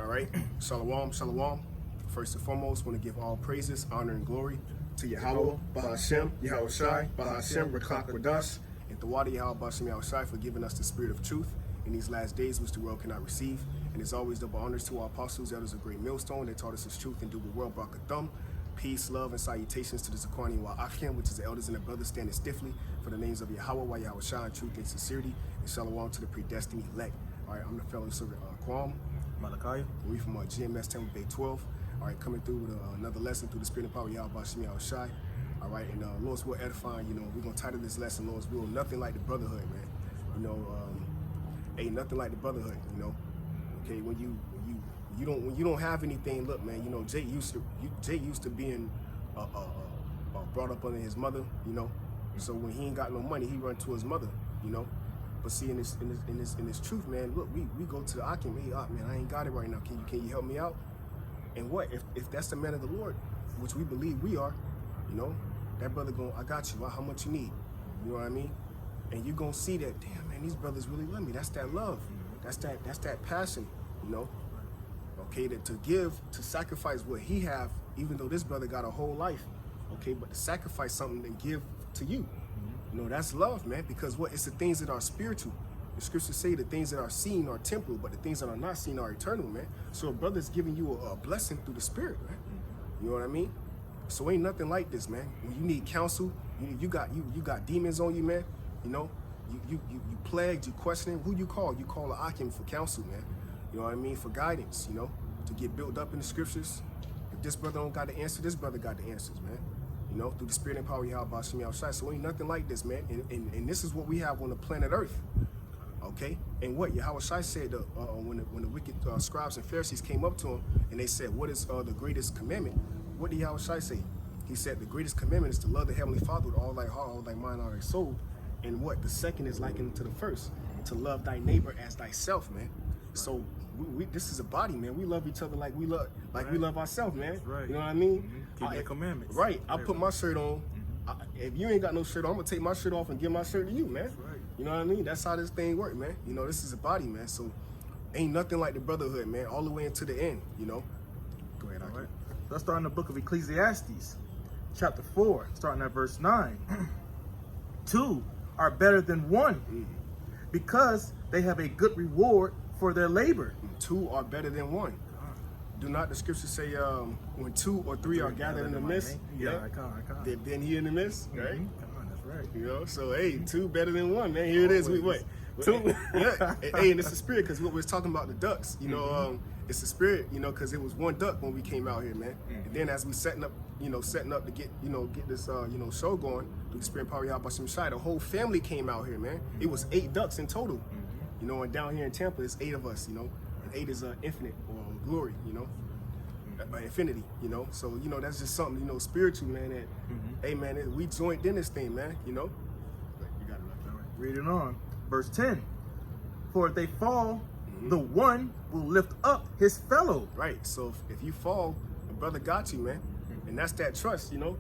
All right. Shalom, shalom. First and foremost, want to give all praises, honor, and glory to Yahweh, Bahashem, Yahweh Shai, Bahashem, Rakak Radash, and Thawadi Yahweh Bahashem Yahweh Shai for giving us the spirit of truth in these last days, which the world cannot receive. And as always, double honors to our apostles, elders of great millstone that taught us his truth and do the world Barakathum. Peace, love, and salutations to the Zakwani wa Achim, which is the elders and the brothers standing stiffly for the names of Yahweh, Yahweh Shai, in truth and sincerity, and shalom to the predestined elect. All right, I'm the fellow servant Quam. Malachi. We from GMS Temple Bay 12. All right, coming through with another lesson through the spirit and power of Yahweh Bahashem Yahweh Shai. All right, and Lord's will edifying. You know, we're gonna title this lesson Lord's will. Nothing like the brotherhood, man. You know, ain't nothing like the brotherhood. You know, okay. When you don't have anything, look, man. You know, Jake used to being brought up under his mother. You know, so when he ain't got no money, he run to his mother. You know. But see, in this truth, man, look, we go to the Akim, hey, man, I ain't got it right now. Can you help me out? And what if that's the man of the Lord, which we believe we are, you know, that brother going, I got you. How much you need? You know what I mean? And you gonna see that, damn, man, these brothers really love me. That's that love. That's that passion. You know, okay, to give, to sacrifice what he have, even though this brother got a whole life, okay, but to sacrifice something and give to you. You know, that's love, man, because what? It's the things that are spiritual. The scriptures say the things that are seen are temporal, but the things that are not seen are eternal, man. So a brother's giving you a blessing through the spirit, man. You know what I mean? So ain't nothing like this, man. When you need counsel, you got demons on you, man. You know, you plagued, you questioning, who you call? You call a Akim for counsel, man. You know what I mean? For guidance, you know, to get built up in the scriptures. If this brother don't got the answer, this brother got the answers, man. You know, through the spirit and power of Yahweh Bahashem Yahweh Shai. So ain't nothing like this, man. And this is what we have on the planet Earth. Okay? And what Yahweh Shai said when the wicked scribes and Pharisees came up to him and they said, what is the greatest commandment? What did Yahweh Shai say? He said the greatest commandment is to love the Heavenly Father with all thy heart, all thy mind, all thy soul. And what? The second is likened to the first. To love thy neighbor as thyself, man. So this is a body, man. We love each other like we love ourselves, man. Right. You know what I mean? Keep the commandments. Right. I put my shirt on. If you ain't got no shirt on, I'm gonna take my shirt off and give my shirt to you, man. That's right. You know what I mean? That's how this thing work, man. You know, this is a body, man. So ain't nothing like the brotherhood, man. All the way into the end, you know. Go ahead, All right. Let's start in the book of Ecclesiastes, chapter 4, starting at verse 9. Two are better than one, because they have a good reward for their labor. Two are better than one. Do not the scripture say when two or three are gathered in the midst? Yeah, I can't. Then he in the midst, right? That's right. You know, so hey, two better than one, man. Here it is. Wait. Two. Yeah. Hey, and it's the spirit, because what we was talking about the ducks, you know, it's the spirit, you know, because it was one duck when we came out here, man. And then as we setting up to get this show going through the spirit and power of Yahweh Bahashem Shai, the whole family came out here, man. It was 8 ducks in total. You know, and down here in Tampa, it's 8 of us, you know. And 8 is infinite or glory, you know. Infinity, you know. So, you know, that's just something, you know, spiritual, man, that hey man, we joined in this thing, man, you know. You got it right. Reading on. Verse 10. For if they fall, the one will lift up his fellow. Right. So if you fall, the brother got you, man. And that's that trust, you know.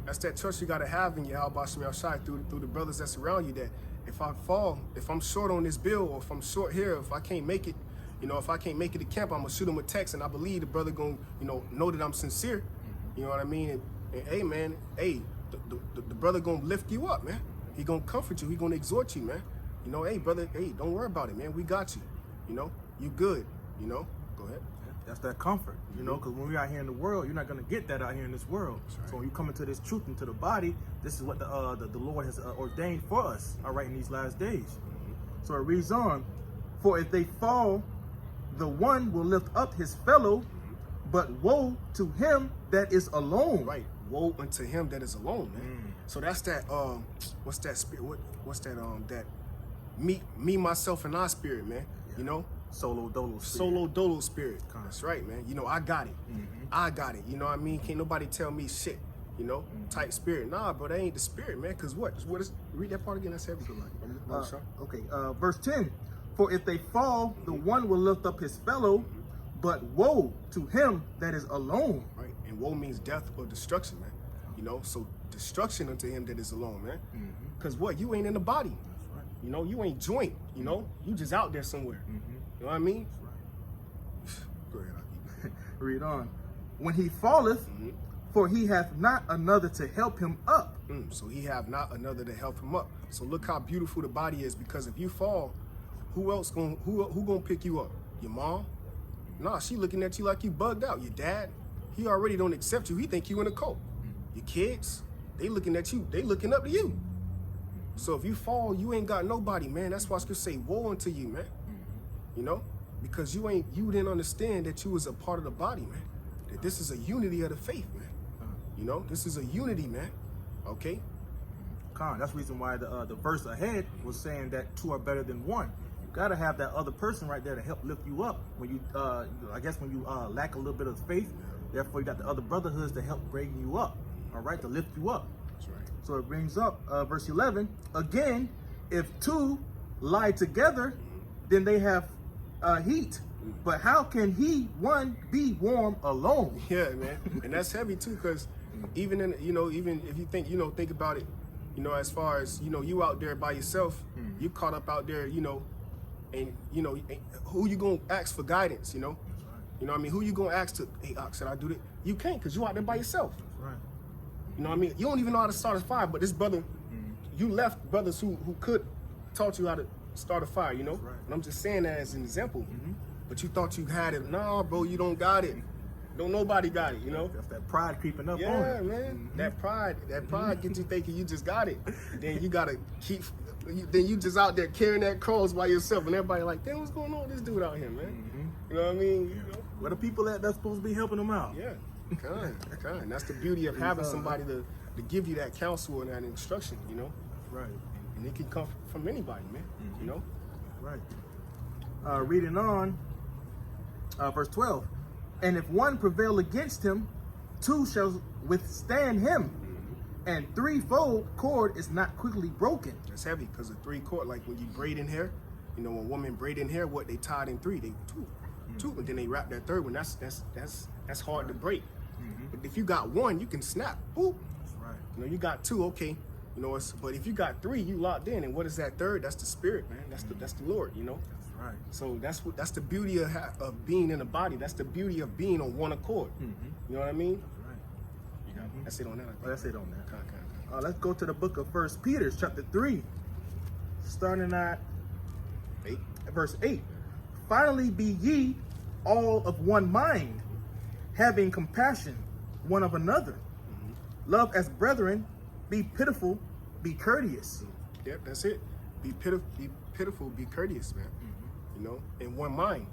That's that trust you gotta have in Yahweh Bahashem Yahweh Shai through the brothers that's around you, that if I fall, if I'm short on this bill, or if I'm short here, if I can't make it, you know, if I can't make it to camp, I'm gonna shoot him a text, and I believe the brother gonna, you know that I'm sincere. You know what I mean? And hey, man, hey, the brother gonna lift you up, man. He gonna comfort you. He gonna exhort you, man. You know, hey, brother, hey, don't worry about it, man. We got you. You know, you good. You know, go ahead. That's that comfort, you know, because when we're out here in the world, you're not going to get that out here in this world. Right. So when you come into this truth, into the body, this is what the Lord has ordained for us, all right, in these last days. So it reads on, for if they fall, the one will lift up his fellow, but woe to him that is alone. Right, woe unto him that is alone, man. So that's that, what's that spirit, what's that, that me, myself, and I spirit, man, you know? Solo dolo spirit. Solo dolo spirit. That's right, man. You know, I got it. I got it. You know what I mean? Can't nobody tell me shit, you know? Type spirit. Nah, bro, that ain't the spirit, man. Because what is, read that part again. That's everything. Okay, verse 10. For if they fall, the one will lift up his fellow, but woe to him that is alone. Right. And woe means death or destruction, man. You know, so destruction unto him that is alone, man. Because what? You ain't in the body. You know, you ain't joint, you know? You just out there somewhere. You know what I mean? Go ahead, Aki. Read on. When he falleth, for he hath not another to help him up. So he have not another to help him up. So look how beautiful the body is, because if you fall, who gonna pick you up? Your mom? Nah, she looking at you like you bugged out. Your dad, he already don't accept you. He think you in a cult. Your kids, they looking at you. They looking up to you. So if you fall, you ain't got nobody, man. That's why I could say woe unto you, man. You know, because you didn't understand that you was a part of the body, man. That this is a unity of the faith, man. You know, this is a unity, man. Okay. That's the reason why the verse ahead was saying that two are better than one. You gotta have that other person right there to help lift you up when you, I guess when you lack a little bit of faith. Therefore, you got the other brotherhoods to help bring you up. All right, to lift you up. That's right. So it brings up verse 11 again. If two lie together, then they have heat. But how can one be warm alone? Yeah, man. And that's heavy too, because even if you think about it, as far as, you out there by yourself, you caught up out there, and who you gonna ask for guidance, You know what I mean? Who you gonna ask to, hey, should I do this? You can't, because you out there by yourself. Right. You know what I mean? You don't even know how to start a fire, but this brother, you left brothers who could taught you how to start a fire, Right. And I'm just saying that as an example. But you thought you had it. Nah, bro, you don't got it. Don't nobody got it, That's that pride creeping up on Yeah, you. man. That pride gets you thinking you just got it. Then you gotta then you just out there carrying that cross by yourself, and everybody like, damn, what's going on with this dude out here, man? You know what I mean? Where the people that's supposed to be helping them out? Yeah, kind. That's the beauty of having somebody to give you that counsel and that instruction, Right. And it can come from anybody, man. Right. Reading on, verse 12. And if one prevail against him, two shall withstand him. And threefold cord is not quickly broken. That's heavy, because a three cord, like when you braid in hair, when women braid in hair, what they tied in three, they two, and then they wrap that third one. That's hard to break. But if you got one, you can snap. Boop. That's right. You got two, okay. But if you got three, you locked in. And what is that third? That's the spirit, man. That's the Lord. That's right. So that's the beauty of being in a body. That's the beauty of being on one accord. You know what I mean? That's right. That's it on that. That's it on that. Okay. Let's go to the book of 1 Peter, chapter 3, starting at 8. Verse 8. Finally be ye all of one mind, having compassion one of another. Love as brethren, be pitiful, be courteous. Yep, that's it. Be pitiful, be courteous, man. In one mind.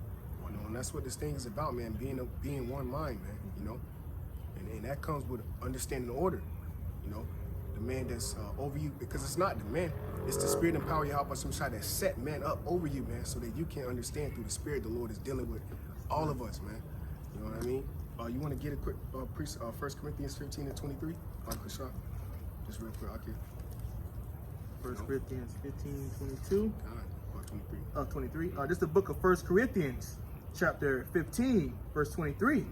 And that's what this thing is about, man. Being one mind, man. And that comes with understanding order. The man that's over you, because it's not the man, it's the spirit and power Yahweh Shai that set man up over you, man, so that you can understand through the spirit the Lord is dealing with all of us, man. You know what I mean? You want to get a quick 1 Corinthians 15 and 23? Just real quick, okay. 1 Corinthians 15, 22. 23. This is the book of 1 Corinthians, chapter 15, verse 23.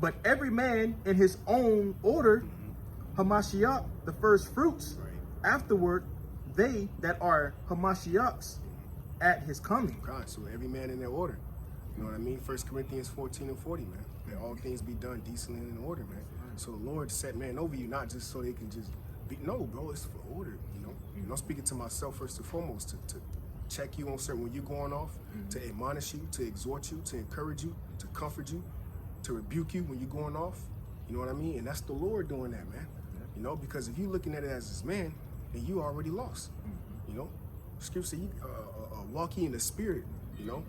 But every man in his own order, Hamashiach, the first fruits, afterward, they that are Hamashiachs at his coming. God, so every man in their order. You know what I mean? 1 Corinthians 14 and 40, man. Let all things be done decently and in order, man. So the Lord set man over you, not just so they can just be, no, bro, it's for order, I'm speaking to myself first and foremost, to check you on certain, when you're going off, to admonish you, to exhort you, to encourage you, to comfort you, to rebuke you when you're going off. You know what I mean? And that's the Lord doing that, man. Because if you're looking at it as this man, then you already lost. Scripture say, walk ye in the spirit,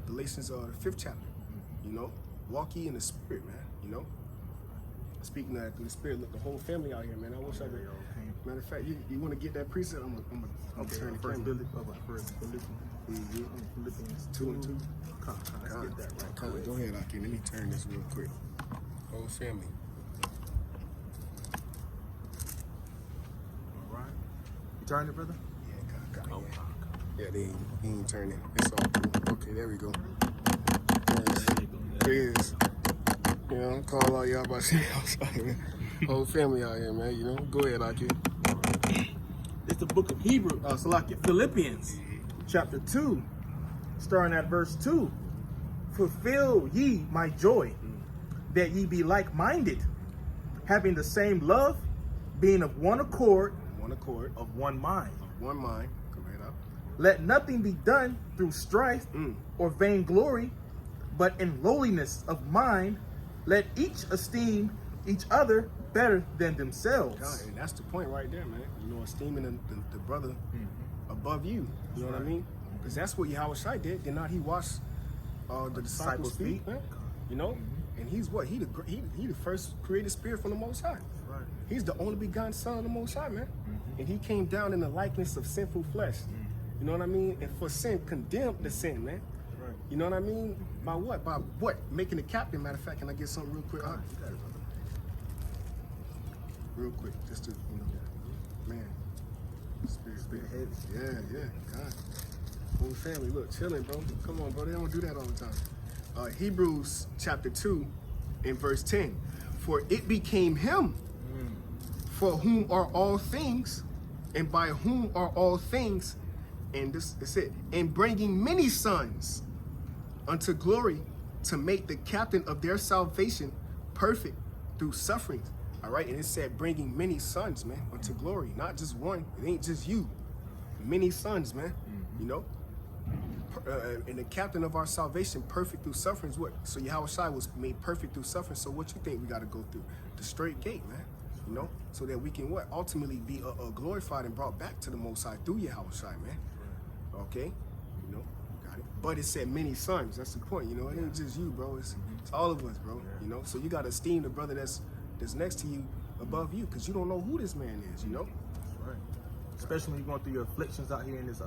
Galatians 5th chapter. Walk ye in the spirit, man, Speaking of that, through the spirit, look, the whole family out here, man. I wish I could. Matter of fact, you want to get that precept? I'm gonna turn the camera. Philippians 2 and 2. Let's get that right. Go ahead, Aki. Let me turn this real quick. Whole family. All right. You turned it, brother? Yeah, yeah, he ain't turning it. It's all cool. Okay, there we go. There he is. I'm calling all y'all about shit outside, man. Whole family out here, man. Go ahead, Aki. It's the book of Philippians, chapter 2, starting at verse 2. fulfill ye my joy, that ye be like-minded, having the same love, being of one accord, of one mind. Go right up. Let nothing be done through strife or vainglory, but in lowliness of mind, let each esteem each other better than themselves. God, and that's the point right there, man. You know, esteeming the brother above you. You know what I mean? Because that's what Yahweh Shai did. Did not he wash the disciples' feet, man? You know? And he's what? He the first created spirit from the Most High. Right. He's the only begotten Son of the Most High, man. And he came down in the likeness of sinful flesh. You know what I mean? And for sin, condemned the sin, man. Right. You know what I mean? By what? By what? Making the captain. Matter of fact, can I get something real quick? Real quick, just to, you know, man. Spirit heavy. Yeah, God. Whole family, look, chilling, bro. Come on, bro. They don't do that all the time. Hebrews chapter 2 and verse 10. For it became him for whom are all things, and by whom are all things, and this is it, and bringing many sons unto glory, to make the captain of their salvation perfect through sufferings. All right, and it said bringing many sons, man, unto glory. Not just one. It ain't just you. Many sons, man. You know? And the captain of our salvation perfect through sufferings. What? So Yahweh Shai was made perfect through suffering. So what you think we got to go through? The straight gate, man. You know? So that we can what? Ultimately be glorified and brought back to the Most High through Yahweh Shai, man. Okay? You know? You got it. But it said many sons. That's the point. You know? It ain't just you, bro. It's all of us, bro. You know? So you got to esteem the brother that's next to you above you, because you don't know who this man is, you know? Right. Especially when you're going through your afflictions out here in this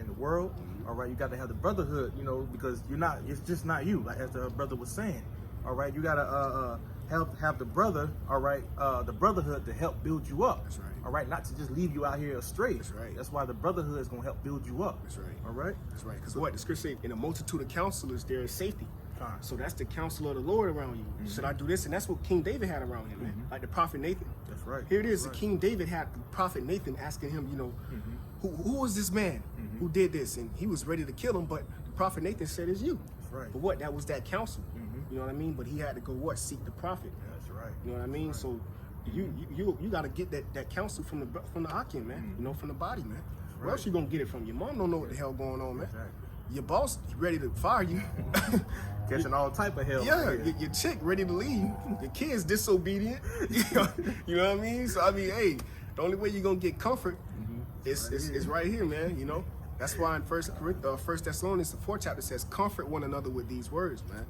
in the world. All right, you got to have the brotherhood, you know, because it's just not you, like as the brother was saying. All right, you got to have the brother, all right, the brotherhood to help build you up. That's right. All right, not to just leave you out here astray. That's right. That's why the brotherhood is going to help build you up. That's right. All right. That's right. Because what the scripture says, in a multitude of counselors there is safety. So that's the counsel of the Lord around you. Should I do this? And that's what King David had around him, man. Like the prophet Nathan. That's right. Here it is. Right. King David had the prophet Nathan asking him, you know, who was this man who did this? And he was ready to kill him, but the prophet Nathan said, it's you. That's right. But what? That was that counsel. You know what I mean? But he had to go what? Seek the prophet. That's right. You know what I mean? Right. So you got to get that counsel from the Akim, man. You know, from the body, man. Where else you gonna get it from? Your mom don't know what the hell going on, man. Right. Your boss ready to fire you. Catching all type of hell. Yeah, your chick ready to leave. Your kids disobedient. You know what I mean? So I mean, hey, the only way you're gonna get comfort is right here, man. You know, that's why in First Thessalonians, the 4th chapter says, "Comfort one another with these words," man.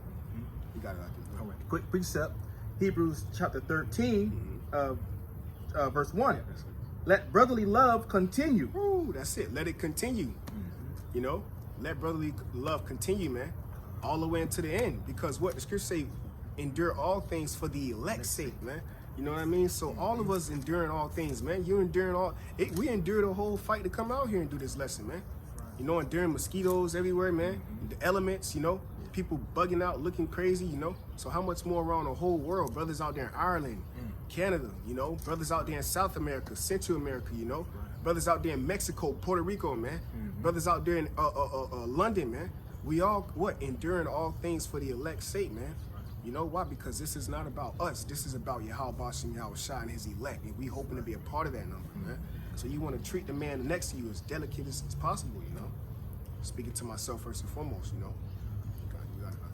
You got it out there. All right. Quick precept: Hebrews chapter 13, verse 1. Yeah, let brotherly love continue. Ooh, that's it. Let it continue. You know, let brotherly love continue, man, all the way into the end. Because what the scripture say, endure all things for the elect's sake, man. You know what I mean? So all of us enduring all things, man. You enduring all. We endured a whole fight to come out here and do this lesson, man. You know, enduring mosquitoes everywhere, man. The elements, you know, people bugging out, looking crazy, you know. So how much more around the whole world? Brothers out there in Ireland, Canada, you know, brothers out there in South America, Central America, you know, brothers out there in Mexico, Puerto Rico, man, brothers out there in London, man. We all enduring all things for the elect's sake, man. You know why? Because this is not about us. This is about Yahweh Bashim Yahweh Shai and his elect, and we hoping to be a part of that number, man. So you want to treat the man next to you as delicate as possible, you know. Speaking to myself first and foremost, you know. You got it out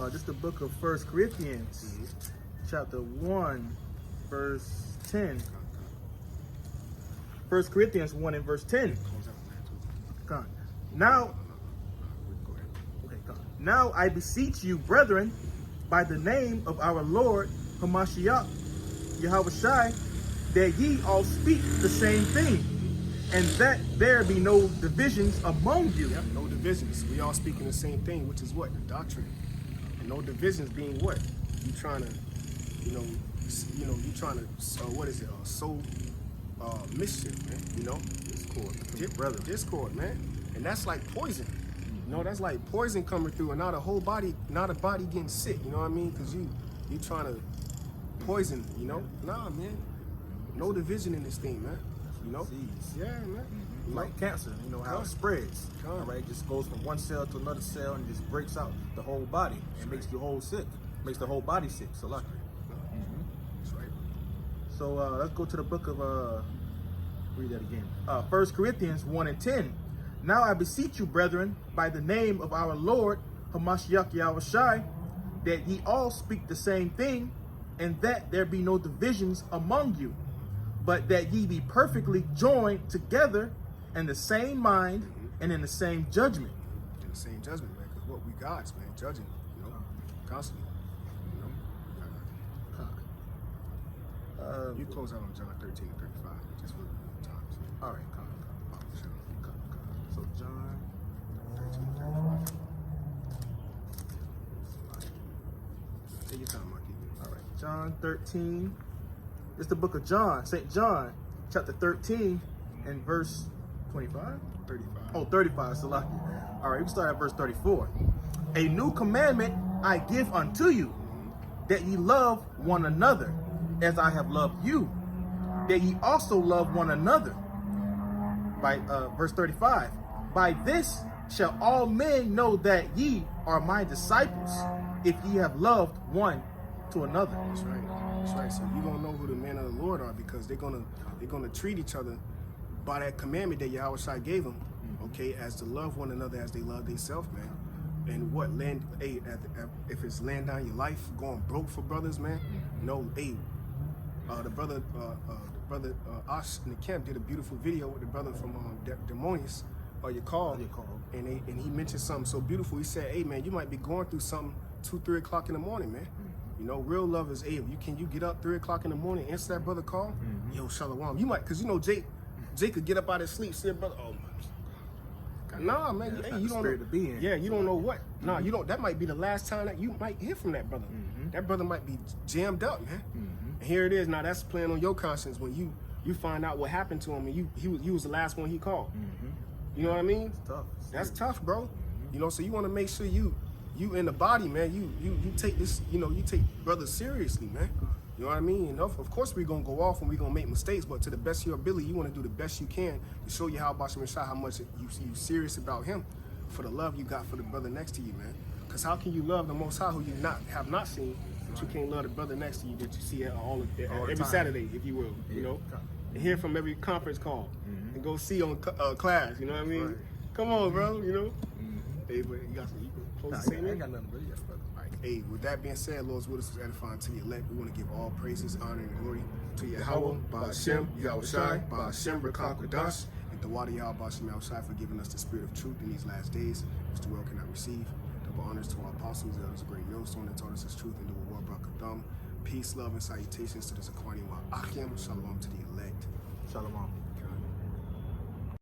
there. Just the book of 1 Corinthians. Chapter 1, verse 10. 1 Corinthians 1 and verse 10. Now I beseech you, brethren, by the name of our Lord Hamashiach, Yahweh Shai, that ye all speak the same thing, and that there be no divisions among you. Yep, no divisions. We all speaking the same thing, which is what? The doctrine. And no divisions being what? You trying to, you trying to, sow mischief, man. You know, discord, man. And that's like poison. You know, that's like poison coming through, and not a body getting sick. You know what I mean? Because you trying to poison. You know, nah, man. No division in this thing, man. You know? Disease. Yeah, man. You know? Like cancer, you know how it spreads. All right, it just goes from one cell to another cell and just breaks out the whole body and makes the whole sick, makes the whole body sick. So like, That's right. so let's go to the book of read that again. 1 Corinthians 1:10. Now I beseech you, brethren, by the name of our Lord Hamashiach Yahushai, that ye all speak the same thing, and that there be no divisions among you, but that ye be perfectly joined together in the same mind and in the same judgment. In the same judgment, man, because what we God's, man, judging, you know, constantly, you know. You close out on John 13 and 35, just for times. All right, come. So John 13 and 35. Take your time, Marky. All right, John 13. It's the book of John, St. John, chapter 13 and verse 25? 35. Oh, 35, Salaki. All right, we can start at verse 34. A new commandment I give unto you, that ye love one another, as I have loved you, that ye also love one another. By verse 35. By this shall all men know that ye are my disciples, if ye have loved one to another. That's right. That's right. So you gonna know who the men of the Lord are, because they're gonna treat each other by that commandment that Yahushua gave them, okay, as to love one another as they love themselves, man. And what land? Hey, if it's laying down your life, going broke for brothers, man. No, hey, the brother Ash in the camp did a beautiful video with the brother from Demonius, or your call, and he mentioned something so beautiful. He said, hey man, you might be going through something 2-3 o'clock in the morning, man. You know, real love is, hey, you get up 3 o'clock in the morning, answer that brother call, yo, shalom. You might, cause you know Jake could get up out of his sleep, see a brother, oh my, nah, man, hey, you don't know, yeah, you don't know what, nah, you don't. That might be the last time that you might hear from that brother. That brother might be jammed up, man. And here it is. Now that's playing on your conscience when you find out what happened to him, and you was the last one he called. You know what I mean? It's tough. That's tough, bro. You know, so you want to make sure you in the body, man. You take this, you know, you take brothers seriously, man. You know what I mean? And of course we're gonna go off and we're gonna make mistakes, but to the best of your ability, you want to do the best you can to show you how how much you serious about him, for the love you got for the brother next to you, man. Because how can you love the Most High who you have not seen, but you can't love the brother next to you that you see every Saturday, if you will, you know, and hear from every conference call, and go see on class, you know what I mean? Right. Come on, bro, you know. Hey, but you got some close to say, I ain't got nothing but yes, brother. Hey, with that being said, Lord's will is edifying to the elect. We want to give all praises, honor, and glory to Yahweh, Ba'ashem, Yahushai, Ba'ashem, Rakam Kadash, and the Wadi Yahweh, Ba'ashem, Yahushai, for giving us the spirit of truth in these last days, which the world cannot receive. Double honors to our apostles, that is a great millstone that taught us his truth and the war Brakadam. Peace, love, and salutations to the Zakwani Wa Achim. Shalom to the elect. Shalom.